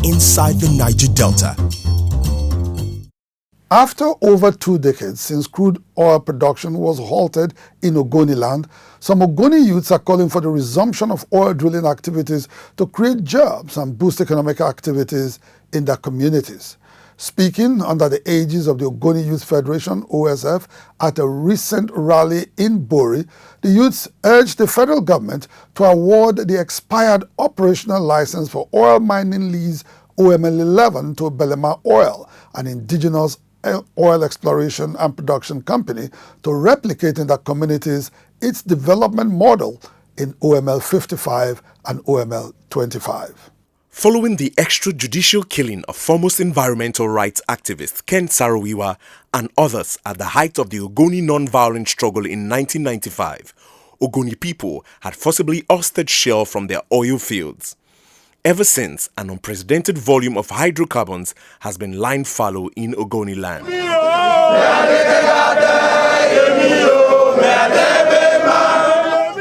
inside the Niger Delta. After over 2 decades since crude oil production was halted in Ogoni land, some Ogoni youths are calling for the resumption of oil drilling activities to create jobs and boost economic activities in their communities. Speaking under the aegis of the Ogoni Youth Federation, OSF, at a recent rally in Bori, the youths urged the federal government to award the expired operational license for oil mining lease OML 11 to Belema Oil, an indigenous oil exploration and production company, to replicate in their communities its development model in OML 55 and OML 25. Following the extrajudicial killing of foremost environmental rights activist Ken Saro-Wiwa and others at the height of the Ogoni non-violent struggle in 1995, Ogoni people had forcibly ousted shale from their oil fields. Ever since, an unprecedented volume of hydrocarbons has been lying fallow in Ogoni land.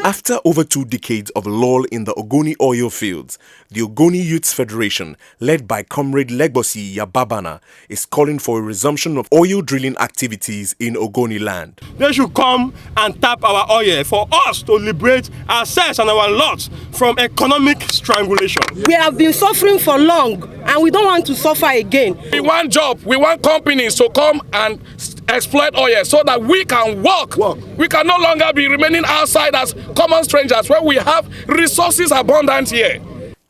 After over 2 decades of lull in the Ogoni oil fields, the Ogoni Youths Federation, led by Comrade Legbosi Yababana, is calling for a resumption of oil drilling activities in Ogoni land. They should come and tap our oil for us to liberate ourselves and our lots from economic strangulation. We have been suffering for long and we don't want to suffer again. We want jobs, we want companies to come and exploit oil so that we can work. We can no longer be remaining outside as common strangers where we have resources abundant here.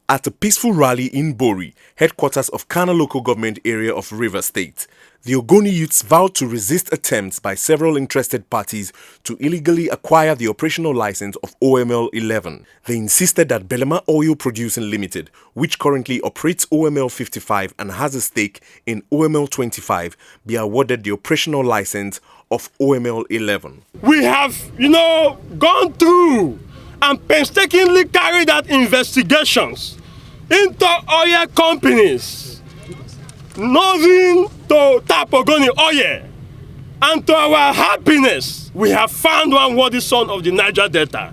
At a peaceful rally in Bori, headquarters of Kana local government area of River State, the Ogoni youths vowed to resist attempts by several interested parties to illegally acquire the operational license of OML 11. They insisted that Belema Oil Producing Limited, which currently operates OML 55 and has a stake in OML 25, be awarded the operational license of OML 11. We have, gone through and painstakingly carried out investigations into oil companies, nothing to tap Ogoni oil. And to our happiness, we have found one worthy son of the Niger Delta.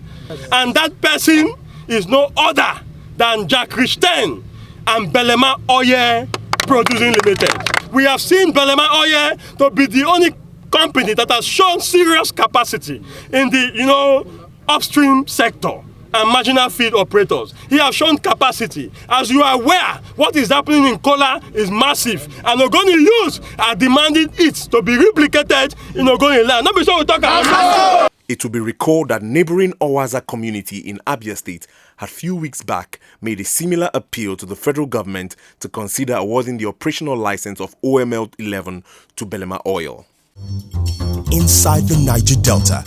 And that person is no other than Jack Richten and Belema Oil Producing Limited. We have seen Belema Oil to be the only company that has shown serious capacity in the, upstream sector and marginal field operators. He has shown capacity. As you are aware, what is happening in Kola is massive, and Ogoni youths are demanding it to be replicated in Ogoni land. Not before we talk about It will be recalled that neighboring Owaza community in Abia State had few weeks back made a similar appeal to the federal government to consider awarding the operational license of OML 11 to Belema Oil. Inside the Niger Delta.